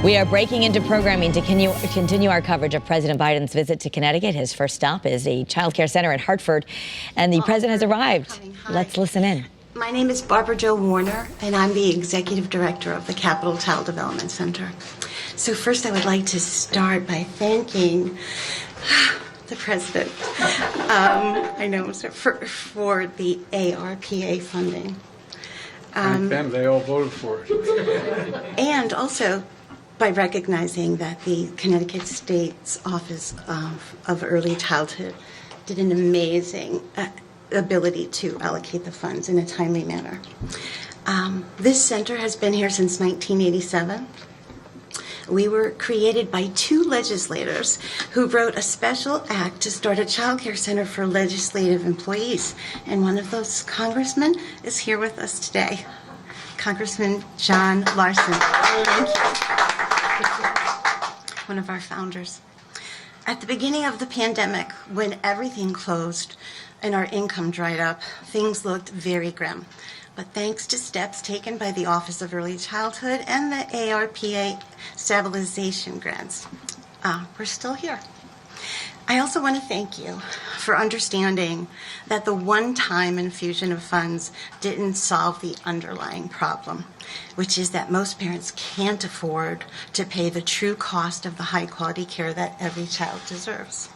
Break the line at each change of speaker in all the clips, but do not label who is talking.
We are breaking into programming to continue our coverage of President Biden's visit to Connecticut. His first stop is a childcare center in Hartford, and the president has arrived. Let's listen in.
My name is Barbara Jo Warner, and I'm the executive director of the Capital Child Development Center. So first, I would like to start by thanking the president. I know for the ARPA funding.
Thank them, they all voted for it.
And also by recognizing that the Connecticut State's Office of Early Childhood did an amazing ability to allocate the funds in a timely manner. This center has been here since 1987. We were created by two legislators who wrote a special act to start a child care center for legislative employees. And one of those congressmen is here with us today, Congressman John Larson. Thank you. One of our founders. At the beginning of the pandemic, when everything closed and our income dried up, things looked very grim. But thanks to steps taken by the Office of Early Childhood and the ARPA stabilization grants, we're still here. I also want to thank you for understanding that the one-time infusion of funds didn't solve the underlying problem, which is that most parents can't afford to pay the true cost of the high-quality care that every child deserves.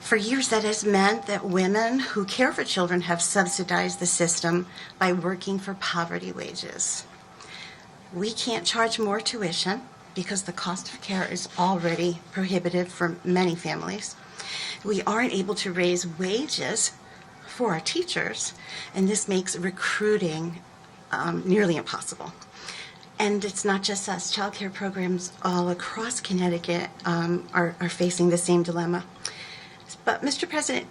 For years, that has meant that women who care for children have subsidized the system by working for poverty wages. We can't charge more tuition because the cost of care is already prohibitive for many families. We aren't able to raise wages for our teachers, and this makes recruiting nearly impossible. And it's not just us. Child care programs all across Connecticut are facing the same dilemma. But, Mr. President,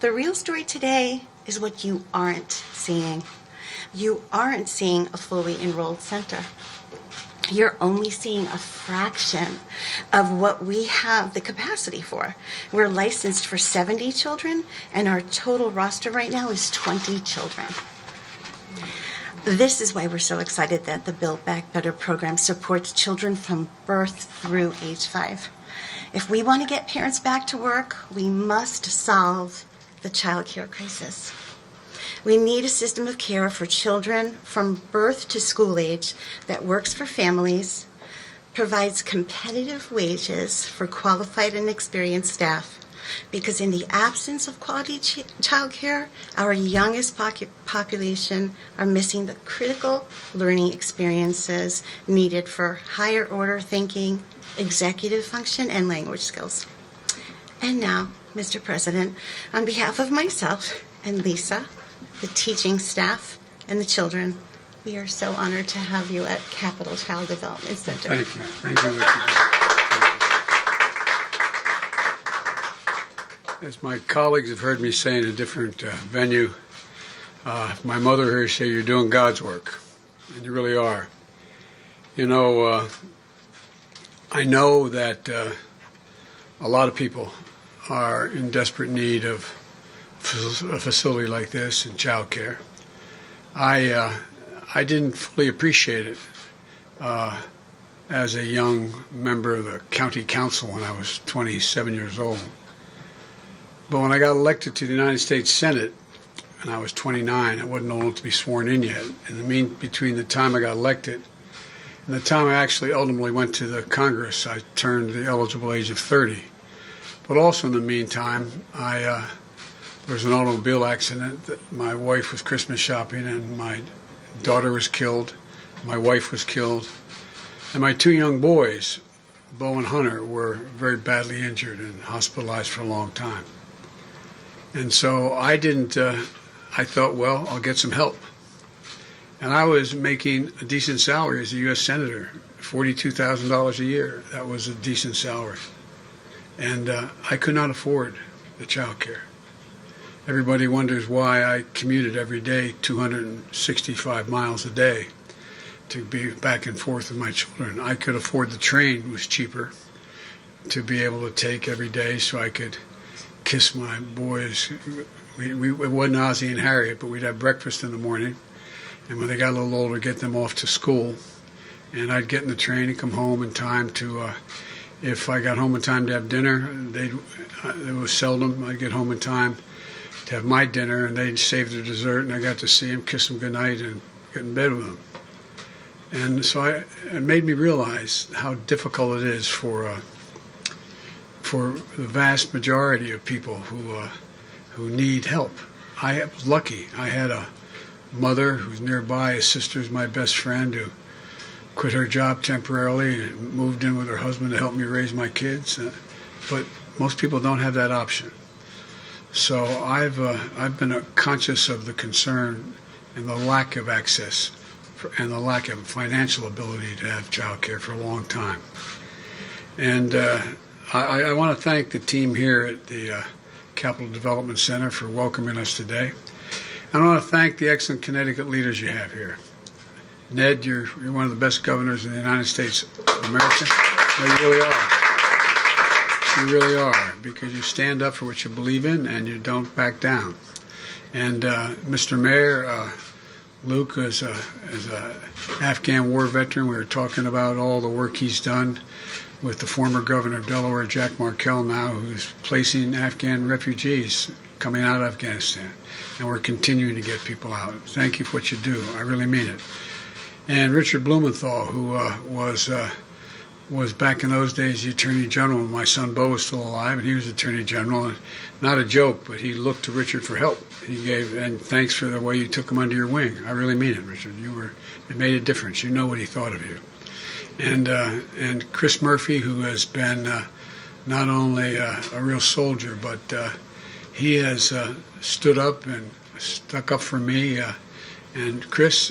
the real story today is what you aren't seeing. You aren't seeing a fully enrolled center. You're only seeing a fraction of what we have the capacity for. We're licensed for 70 children, and our total roster right now is 20 children. This is why we're so excited that the Build Back Better program supports children from birth through age 5. If we want to get parents back to work, we must solve the child care crisis. We need a system of care for children from birth to school age that works for families, provides competitive wages for qualified and experienced staff, because in the absence of quality child care, our youngest population are missing the critical learning experiences needed for higher order thinking, executive function, and language skills. And now, Mr. President, on behalf of myself and Lisa, the teaching staff, and the children, we are so honored to have you at Capital Child Development Center.
Thank you. Thank you, Richard. As my colleagues have heard me say in a different venue, my mother heard say, you're doing God's work, and you really are. You know, I know that a lot of people are in desperate need of a facility like this and child care. I didn't fully appreciate it as a young member of the county council when I was 27 years old. But when I got elected to the United States Senate, and I was 29, I wasn't old enough to be sworn in yet. Between the time I got elected and the time I actually ultimately went to the Congress, I turned the eligible age of 30. But also in the meantime, there was an automobile accident. My wife was Christmas shopping, and my daughter was killed. My wife was killed. And my two young boys, Bo and Hunter, were very badly injured and hospitalized for a long time. And so I thought, well, I'll get some help. And I was making a decent salary as a U.S. Senator, $42,000 a year. That was a decent salary. And I could not afford the child care. Everybody wonders why I commuted every day 265 miles a day to be back and forth with my children. I could afford the train, it was cheaper, to be able to take every day so I could kiss my boys. It wasn't Ozzie and Harriet, but we'd have breakfast in the morning. And when they got a little older, get them off to school. and I'd get in the train and come home in time to, if I got home in time to have dinner, it was seldom I'd get home in time to have my dinner, and they'd save their dessert, and I got to see them, kiss them goodnight, and get in bed with them. And so it made me realize how difficult it is for the vast majority of people who need help. I was lucky. I had a mother who's nearby. A sister's my best friend who quit her job temporarily and moved in with her husband to help me raise my kids. But most people don't have that option. So I've been conscious of the concern and the lack of access and the lack of financial ability to have childcare for a long time. And I want to thank the team here at the Capital Development Center for welcoming us today. And I want to thank the excellent Connecticut leaders you have here. Ned, you're one of the best governors in the United States of America. No, you really are. You really are, because you stand up for what you believe in and you don't back down. And Mr. Mayor, Luke is an Afghan war veteran. We were talking about all the work he's done with the former governor of Delaware, Jack Markell, now, who's placing Afghan refugees coming out of Afghanistan. And we're continuing to get people out. Thank you for what you do. I really mean it. And Richard Blumenthal, who was back in those days the Attorney General when my son Bo was still alive, and he was Attorney General. And not a joke, but he looked to Richard for help. And thanks for the way you took him under your wing. I really mean it, Richard. It made a difference. You know what he thought of you. And Chris Murphy, who has been not only a real soldier, but he has stood up and stuck up for me. And Chris,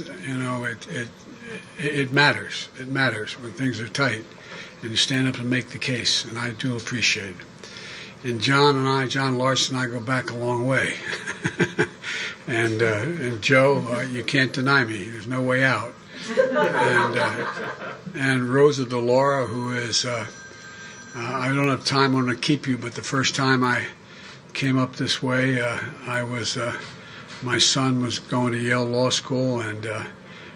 it matters. It matters when things are tight, and you stand up and make the case. And I do appreciate it. And John Larson and I go back a long way. and Joe, you can't deny me. There's no way out. And Rosa DeLaura, who is, I don't have time, I'm going to keep you, but the first time I came up this way, my son was going to Yale Law School, and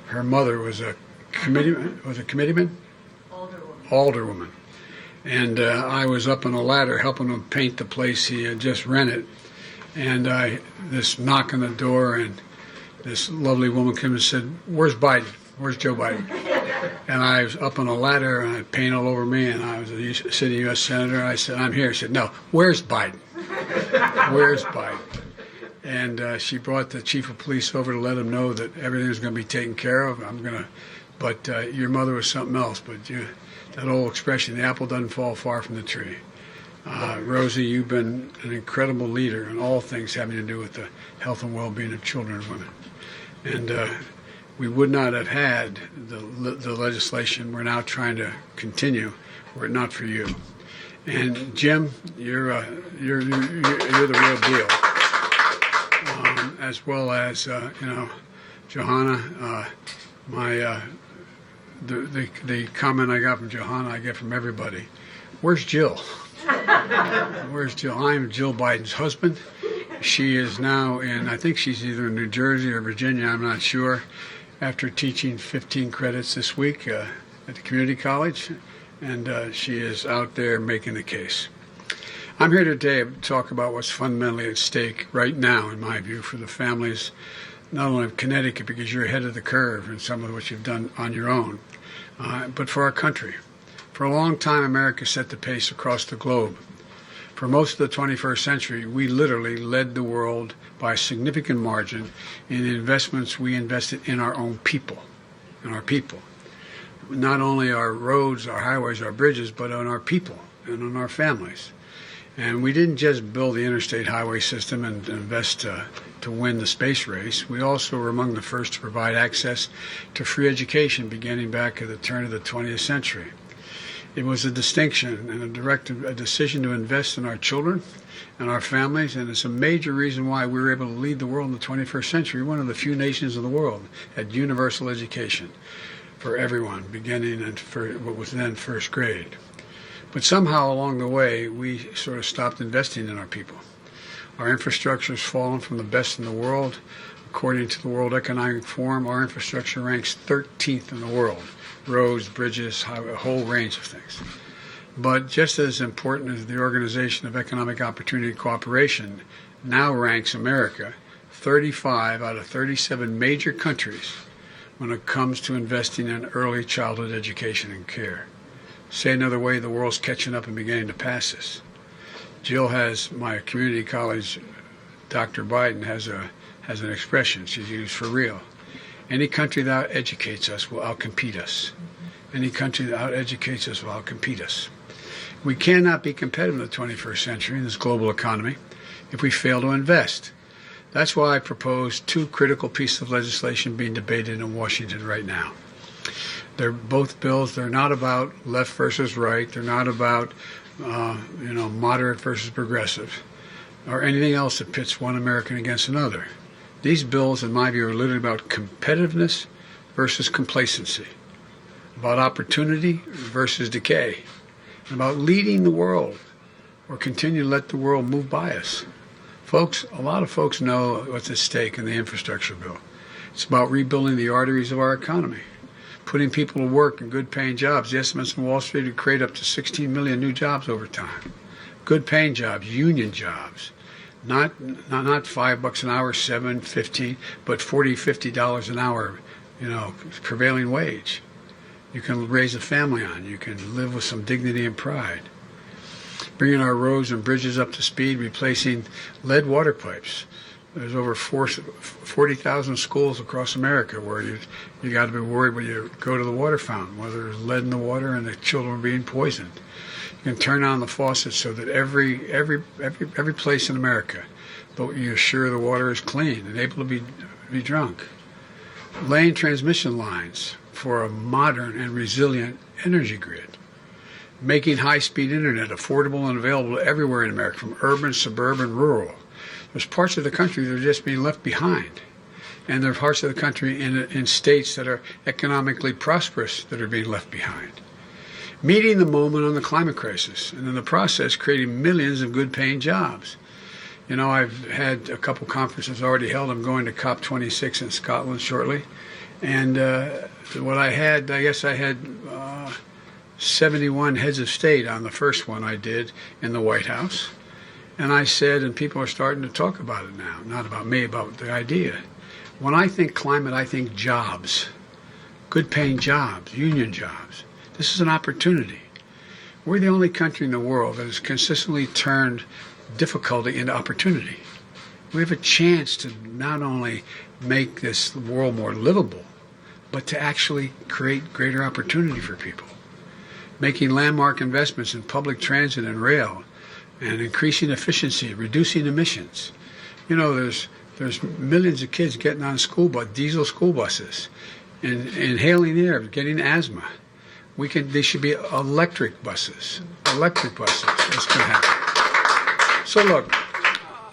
her mother was a committeeman? Alderwoman. And I was up on a ladder helping him paint the place he had just rented. And this knock on the door, and this lovely woman came and said, "Where's Biden? Where's Joe Biden?" And I was up on a ladder, and I had paint all over me, and I was a sitting U.S. Senator. I said, "I'm here." She said, "No, where's Biden? Where's Biden?" And she brought the chief of police over to let him know that everything was going to be taken care of. But your mother was something else. But that old expression, the apple doesn't fall far from the tree. Rosie, you've been an incredible leader in all things having to do with the health and well-being of children and women. And we would not have had the legislation we're now trying to continue were it not for you. And Jim, you're the real deal. As well as Johanna, the comment I got from Johanna, I get from everybody. Where's Jill? Where's Jill? I'm Jill Biden's husband. She is now I think she's either in New Jersey or Virginia, I'm not sure, after teaching 15 credits this week at the community college, and she is out there making the case. I'm here today to talk about what's fundamentally at stake right now, in my view, for the families, not only of Connecticut, because you're ahead of the curve in some of what you've done on your own, but for our country. For a long time, America set the pace across the globe. For most of the 21st century, we literally led the world by a significant margin in the investments we invested in our own people, Not only our roads, our highways, our bridges, but on our people and on our families. And we didn't just build the interstate highway system and invest to win the space race. We also were among the first to provide access to free education beginning back at the turn of the 20th century. It was a distinction and a decision to invest in our children and our families, and it's a major reason why we were able to lead the world in the 21st century. One of the few nations in the world had universal education for everyone, beginning at what was then first grade. But somehow along the way, we sort of stopped investing in our people. Our infrastructure has fallen from the best in the world. According to the World Economic Forum, our infrastructure ranks 13th in the world, roads, bridges, highway, a whole range of things. But just as important as the Organization of Economic Opportunity and Cooperation now ranks America 35 out of 37 major countries when it comes to investing in early childhood education and care. Say another way, the world's catching up and beginning to pass us. Jill has, my community college, Dr. Biden, has an expression she's used for real. Any country that educates us will outcompete us. Any country that educates us will outcompete us. We cannot be competitive in the 21st century in this global economy if we fail to invest. That's why I propose two critical pieces of legislation being debated in Washington right now. They're both bills. They're not about left versus right. They're not about moderate versus progressive or anything else that pits one American against another. These bills, in my view, are literally about competitiveness versus complacency, about opportunity versus decay, and about leading the world or continue to let the world move by us. Folks, a lot of folks know what's at stake in the infrastructure bill. It's about rebuilding the arteries of our economy, putting people to work in good-paying jobs. The estimates from Wall Street would create up to 16 million new jobs over time. Good-paying jobs, union jobs. Not $5 an hour, $7, $15, but $40, $50 an hour, prevailing wage. You can raise a family on. You can live with some dignity and pride. Bringing our roads and bridges up to speed, replacing lead water pipes. There's over 40,000 schools across America where you got to be worried when you go to the water fountain, whether there's lead in the water and the children are being poisoned. You can turn on the faucet so that every place in America, you're sure the water is clean and able to be drunk. Laying transmission lines for a modern and resilient energy grid. Making high-speed internet affordable and available everywhere in America, from urban, suburban, rural. There's parts of the country that are just being left behind. And there are parts of the country in states that are economically prosperous that are being left behind. Meeting the moment on the climate crisis, and in the process creating millions of good-paying jobs. I've had a couple conferences already held. I'm going to COP26 in Scotland shortly. And what I had 71 heads of state on the first one I did in the White House. And I said, and people are starting to talk about it now, not about me, about the idea. When I think climate, I think jobs, good-paying jobs, union jobs. This is an opportunity. We're the only country in the world that has consistently turned difficulty into opportunity. We have a chance to not only make this world more livable, but to actually create greater opportunity for people. Making landmark investments in public transit and rail, and increasing efficiency, reducing emissions. There's millions of kids getting on diesel school buses, and inhaling air, getting asthma. They should be electric buses. Electric buses. That's going to happen. So look,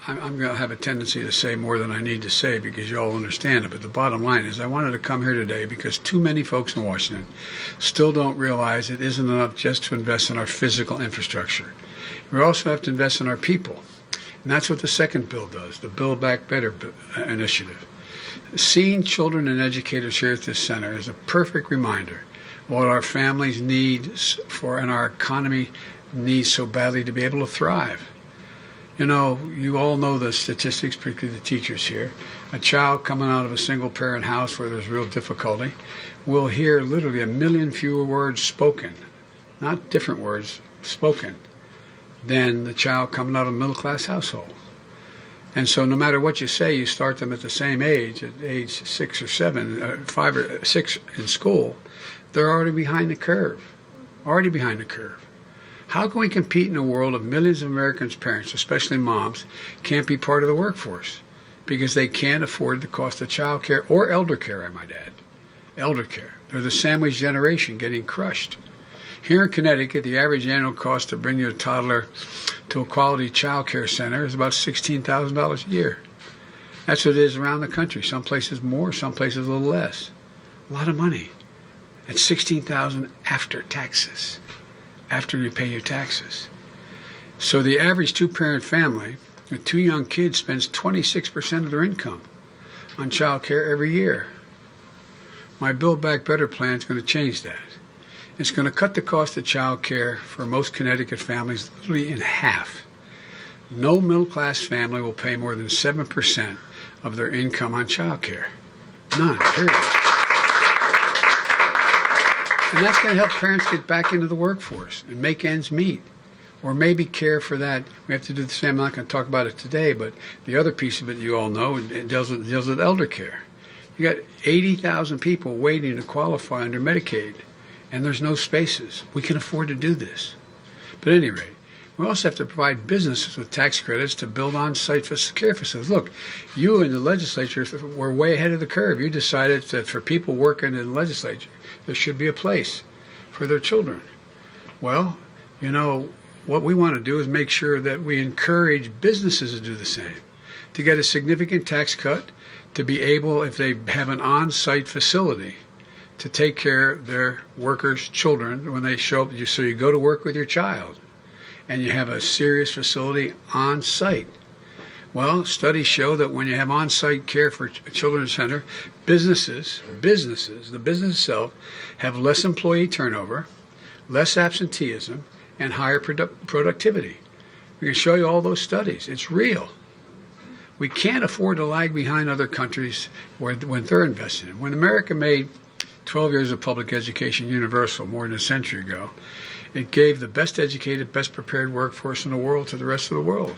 I'm going to have a tendency to say more than I need to say because you all understand it. But the bottom line is I wanted to come here today because too many folks in Washington still don't realize it isn't enough just to invest in our physical infrastructure. We also have to invest in our people. And that's what the second bill does, the Build Back Better initiative. Seeing children and educators here at this center is a perfect reminder of what our families need and our economy needs so badly to be able to thrive. You all know the statistics, particularly the teachers here. A child coming out of a single-parent house where there's real difficulty will hear literally 1 million fewer words spoken, not different words, spoken, than the child coming out of a middle-class household. And so no matter what you say, you start them at the same age, at age 6 or 7, 5 or 6 in school, they're already behind the curve. How can we compete in a world of millions of Americans' parents, especially moms, can't be part of the workforce because they can't afford the cost of child care or elder care, I might add. Elder care. They're the sandwich generation getting crushed. Here in Connecticut, the average annual cost to bring your toddler to a quality child care center is about $16,000 a year. That's what it is around the country. Some places more, some places a little less. A lot of money. It's $16,000 after taxes, after you pay your taxes. So the average two-parent family with 2 young kids spends 26% of their income on child care every year. My Build Back Better plan is going to change that. It's going to cut the cost of child care for most Connecticut families literally in half. No middle-class family will pay more than 7% of their income on child care. None, period. And that's going to help parents get back into the workforce and make ends meet. Or maybe care for that. We have to do the same. I'm not going to talk about it today, but the other piece of it you all know, it deals with elder care. You got 80,000 people waiting to qualify under Medicaid, and there's no spaces. We can afford to do this. But at any rate, we also have to provide businesses with tax credits to build on-site care facilities. Look, you in the legislature were way ahead of the curve. You decided that for people working in the legislature, there should be a place for their children. Well, you know, what we want to do is make sure that we encourage businesses to do the same, to get a significant tax cut, to be able, if they have an on-site facility, to take care of their workers' children when they show up. So you go to work with your child, and you have a serious facility on site. Well, studies show that when you have on-site care for a children's center, businesses, the business itself, have less employee turnover, less absenteeism, and higher productivity. We can show you all those studies. It's real. We can't afford to lag behind other countries when they're investing in. When America made 12 years of public education universal more than a century ago, it gave the best educated, best prepared workforce in the world to the rest of the world.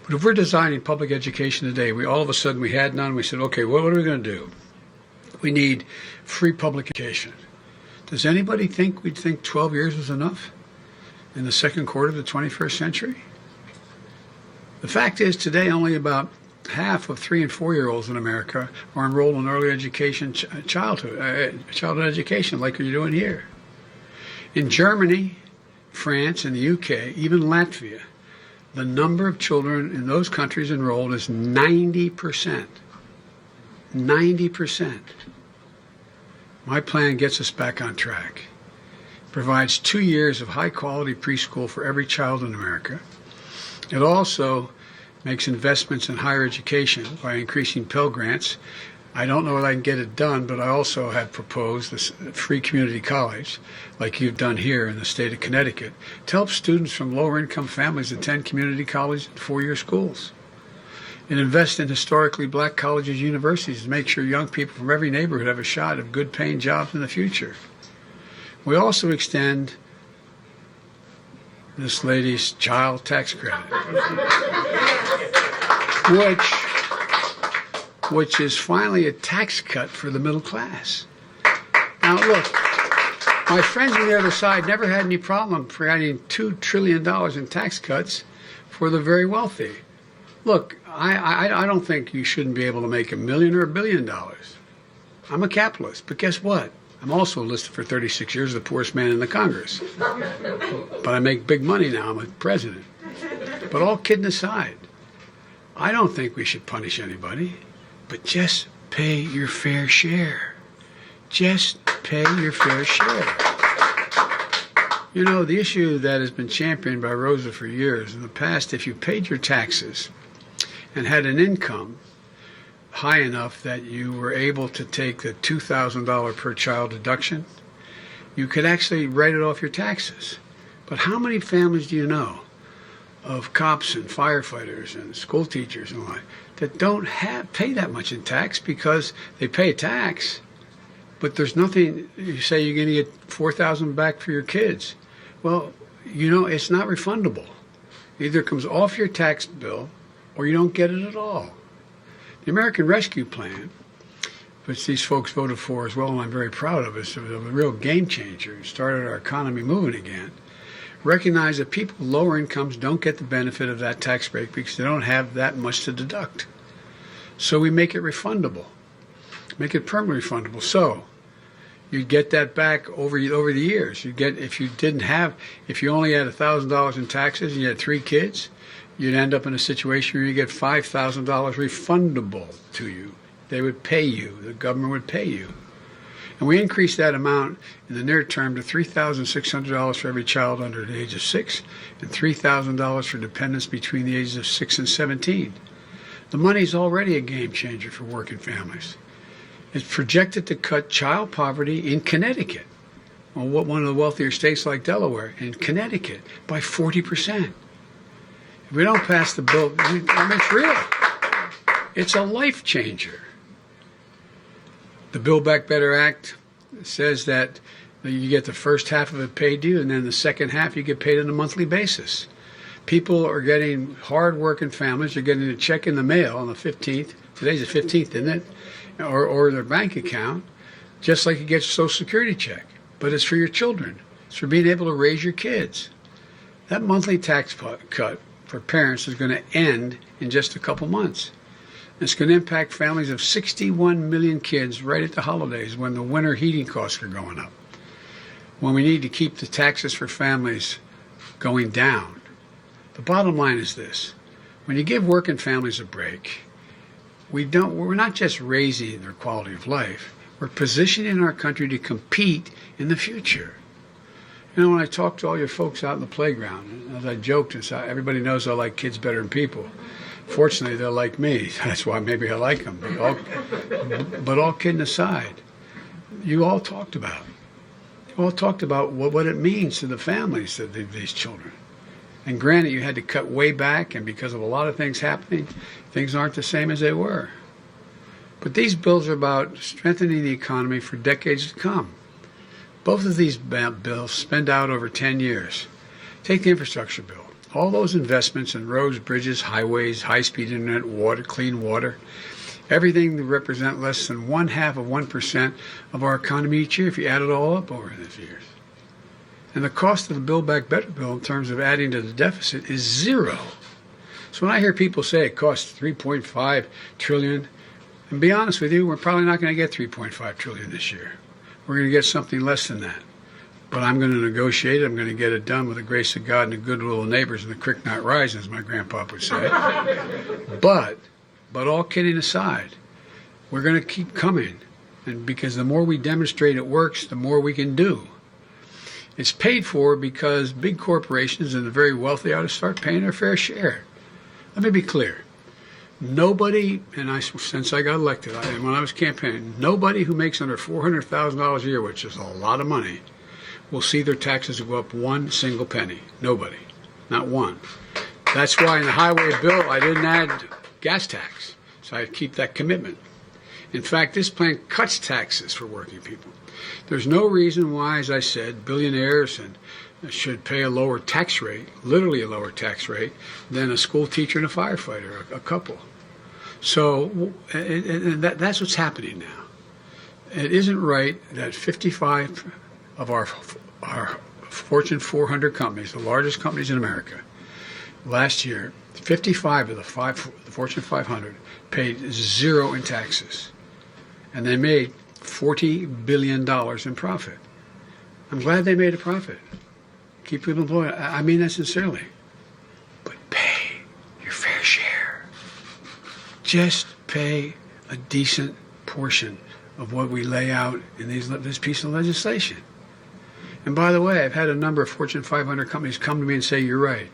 But if we're designing public education today, all of a sudden we had none, we said, okay, what are we going to do? We need free public education. Does anybody think we'd think 12 years was enough in the second quarter of the 21st century? The fact is today only about half of 3- and 4-year-olds in America are enrolled in early education, childhood education like you're doing here. In Germany, France, and the UK, even Latvia, the number of children in those countries enrolled is 90%. 90%. My plan gets us back on track. Provides 2 years of high-quality preschool for every child in America. It also makes investments in higher education by increasing Pell Grants. I don't know whether I can get it done, but I also have proposed this free community college, like you've done here in the state of Connecticut, to help students from lower-income families attend community college and 4-year schools. And invest in historically black colleges and universities to make sure young people from every neighborhood have a shot at good-paying jobs in the future. We also extend this lady's child tax credit, which is finally a tax cut for the middle class. Now, look, my friends on the other side never had any problem providing $2 trillion in tax cuts for the very wealthy. Look, I don't think you shouldn't be able to make $1 million or $1 billion. I'm a capitalist, but guess what? I'm also listed for 36 years as the poorest man in the Congress. But I make big money now. I'm a president. But all kidding aside, I don't think we should punish anybody, but just pay your fair share. Just pay your fair share. You know, the issue that has been championed by Rosa for years, in the past, if you paid your taxes and had an income high enough that you were able to take the $2,000 per child deduction, you could actually write it off your taxes. But how many families do you know of cops and firefighters and school teachers and what that don't pay that much in tax because they pay tax, but there's nothing? You say you're going to get $4,000 back for your kids. Well, you know, it's not refundable. Either it comes off your tax bill or you don't get it at all. The American Rescue Plan, which these folks voted for as well, and I'm very proud of it, it was a real game changer. It started our economy moving again. Recognize that people with lower incomes don't get the benefit of that tax break because they don't have that much to deduct. So we make it refundable, make it permanently refundable. So you get that back over the years. You get, if you only had $1,000 in taxes and you had 3 kids, you'd end up in a situation where you get $5,000 refundable to you. They would pay you. The government would pay you. And we increased that amount in the near term to $3,600 for every child under the age of 6 and $3,000 for dependents between the ages of 6 and 17. The money's already a game changer for working families. is projected to cut child poverty in Connecticut, well, one of the wealthier states like Delaware, in Connecticut, by 40%. If we don't pass the bill, I mean, it's real. It's a life changer. The Build Back Better Act says that you get the first half of it paid to you, and then the second half you get paid on a monthly basis. People are getting, hard-working families are getting a check in the mail on the 15th. Today's the 15th, isn't it? Or their bank account, just like you get a Social Security check. But it's for your children. It's for being able to raise your kids. That monthly tax cut for parents is going to end in just a couple months. It's going to impact families of 61 million kids right at the holidays when the winter heating costs are going up. When we need to keep the taxes for families going down. The bottom line is this. When you give working families a break, we're not just raising their quality of life, we're positioning our country to compete in the future. You know, when I talk to all your folks out in the playground, as I joked, everybody knows I like kids better than people. Fortunately, they're like me. That's why maybe I like them. But all kidding aside, you all talked about what it means to the families of these children. And granted, you had to cut way back, and because of a lot of things happening, things aren't the same as they were. But these bills are about strengthening the economy for decades to come. Both of these bills spend out over 10 years. Take the infrastructure bill. All those investments in roads, bridges, highways, high-speed internet, water, clean water, everything that represent less than 0.5% of our economy each year if you add it all up over the years. And the cost of the Build Back Better bill in terms of adding to the deficit is zero. So when I hear people say it costs $3.5 trillion, and be honest with you, we're probably not going to get $3.5 trillion this year. We're going to get something less than that. But I'm going to negotiate it. I'm going to get it done with the grace of God and the goodwill of neighbors and the creek not rise, as my grandpa would say. But all kidding aside, we're going to keep coming. And because the more we demonstrate it works, the more we can do. It's paid for because big corporations and the very wealthy ought to start paying their fair share. Let me be clear. Nobody, since I got elected, and when I was campaigning, nobody who makes under $400,000 a year, which is a lot of money, will see their taxes go up one single penny. Nobody. Not one. That's why in the highway bill I didn't add gas tax. So I keep that commitment. In fact, this plan cuts taxes for working people. There's no reason why, as I said, billionaires should pay a lower tax rate, literally a lower tax rate, than a school teacher and a firefighter, a couple. So that's what's happening now. It isn't right that 55 of our Fortune 400 companies, the largest companies in America, last year, 55 of the Fortune 500 paid zero in taxes. And they made $40 billion in profit. I'm glad they made a profit. Keep people employed. I mean that sincerely. But pay your fair share. Just pay a decent portion of what we lay out in this piece of legislation. And by the way, I've had a number of Fortune 500 companies come to me and say, you're right.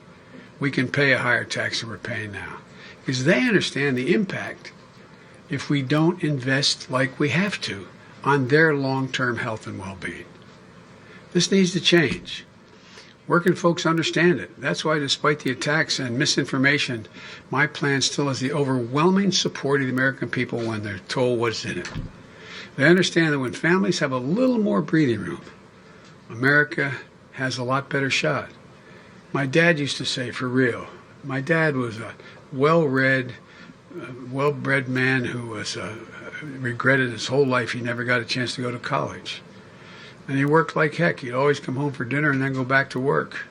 We can pay a higher tax than we're paying now. Because they understand the impact if we don't invest like we have to on their long-term health and well-being. This needs to change. Working folks understand it. That's why, despite the attacks and misinformation, my plan still has the overwhelming support of the American people when they're told what's in it. They understand that when families have a little more breathing room, America has a lot better shot. My dad used to say, for real, my dad was a well-bred man who was regretted his whole life he never got a chance to go to college. And he worked like heck. He'd always come home for dinner and then go back to work.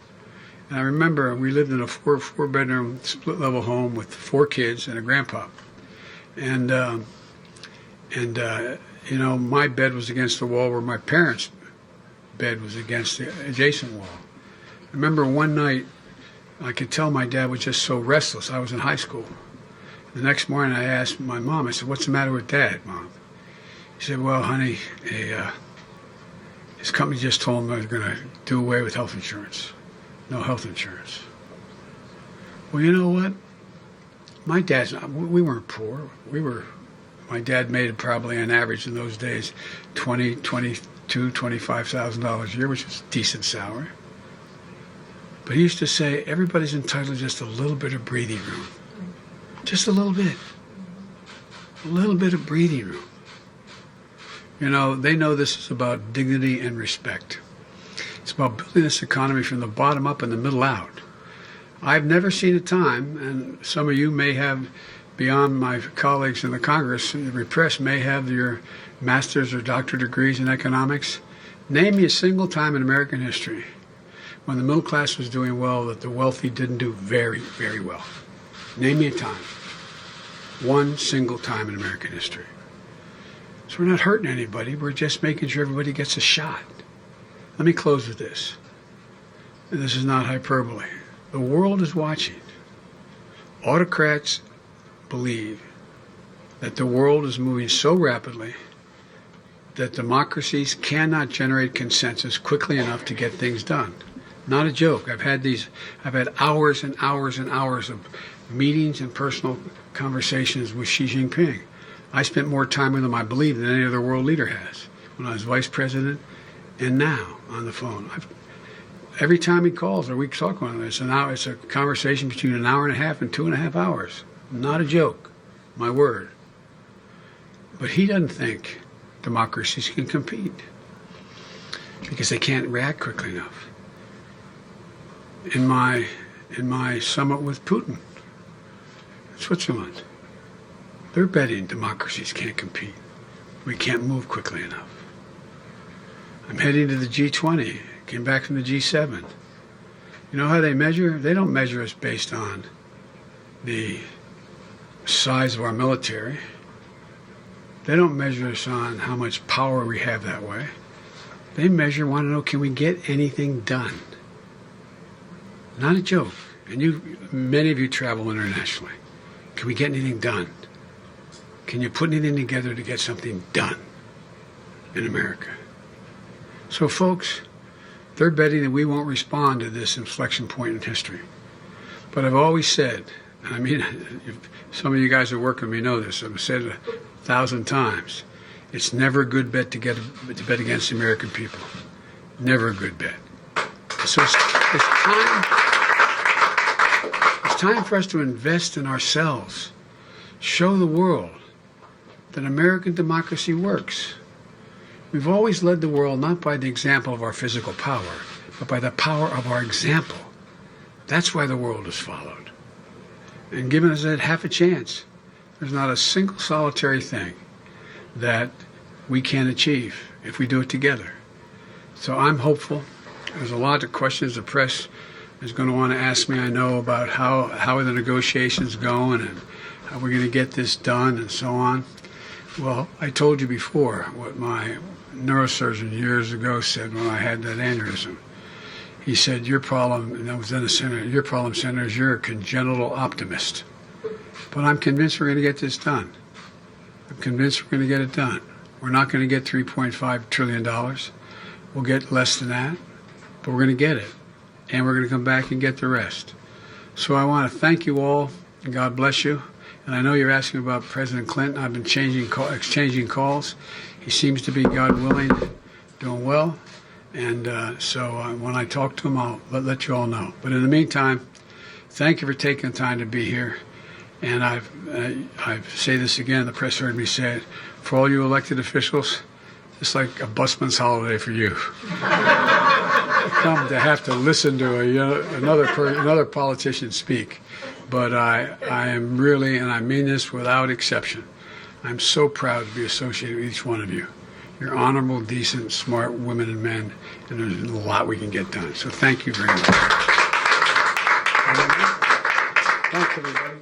And I remember we lived in a four-bedroom split-level home with 4 kids and a grandpa. And you know, my bed was against the wall where my parents' bed was against the adjacent wall. I remember one night, I could tell my dad was just so restless. I was in high school. The next morning I asked my mom, I said, what's the matter with Dad, Mom? She said, well, honey, his company just told him they're going to do away with health insurance. No health insurance. Well, you know what? My dad's not, we weren't poor. My dad made probably an average in those days $25,000 a year, which was a decent salary. But he used to say, everybody's entitled to just a little bit of breathing room. Just a little bit. A little bit of breathing room. You know, they know this is about dignity and respect. It's about building this economy from the bottom up and the middle out. I've never seen a time, and some of you may have, beyond my colleagues in the Congress, the press may have your master's or doctorate degrees in economics. Name me a single time in American history when the middle class was doing well that the wealthy didn't do very, very well. Name me a time. One single time in American history. So we're not hurting anybody. We're just making sure everybody gets a shot. Let me close with this. And this is not hyperbole. The world is watching. Autocrats believe that the world is moving so rapidly that democracies cannot generate consensus quickly enough to get things done. Not a joke. I've had hours and hours and hours of meetings and personal conversations with Xi Jinping. I spent more time with him, I believe, than any other world leader has when I was vice president and now on the phone. Every time he calls or we talk on this, it's a conversation between an hour and a half and 2.5 hours. Not a joke, my word. But he doesn't think democracies can compete because they can't react quickly enough. In my summit with Putin, Switzerland, they're betting democracies can't compete. We can't move quickly enough. I'm heading to the G20. Came back from the G7. You know how they measure? They don't measure us based on the size of our military. They don't measure us on how much power we have that way. They want to know, can we get anything done? Not a joke. And many of you travel internationally. Can we get anything done? Can you put anything together to get something done in America? So, folks, they're betting that we won't respond to this inflection point in history. But I've always said, and I mean, some of you guys who work with me know this, I've said it 1,000 times, it's never a good bet to bet against the American people. Never a good bet. So it's time for us to invest in ourselves. Show the world that American democracy works. We've always led the world not by the example of our physical power, but by the power of our example. That's why the world has followed. And given us that half a chance, there's not a single solitary thing that we can achieve if we do it together. So I'm hopeful. There's a lot of questions the press is going to want to ask me, I know, about how are the negotiations going and how we're going to get this done and so on. Well, I told you before what my neurosurgeon years ago said when I had that aneurysm. He said, your problem, and I was then a senator, your problem, Senator, is you're a congenital optimist. But I'm convinced we're going to get this done. I'm convinced we're going to get it done. We're not going to get $3.5 trillion. We'll get less than that, but we're going to get it. And we're going to come back and get the rest. So I want to thank you all, and God bless you. And I know you're asking about President Clinton. I've been exchanging calls. He seems to be, God willing, doing well. And so when I talk to him, I'll let you all know. But in the meantime, thank you for taking the time to be here. And I say this again, the press heard me say it, for all you elected officials, it's like a busman's holiday for you. Come to have to listen to another politician speak. But I am really, and I mean this without exception, I'm so proud to be associated with each one of you. You're honorable, decent, smart women and men, and there's a lot we can get done. So thank you very much. Thanks, everybody.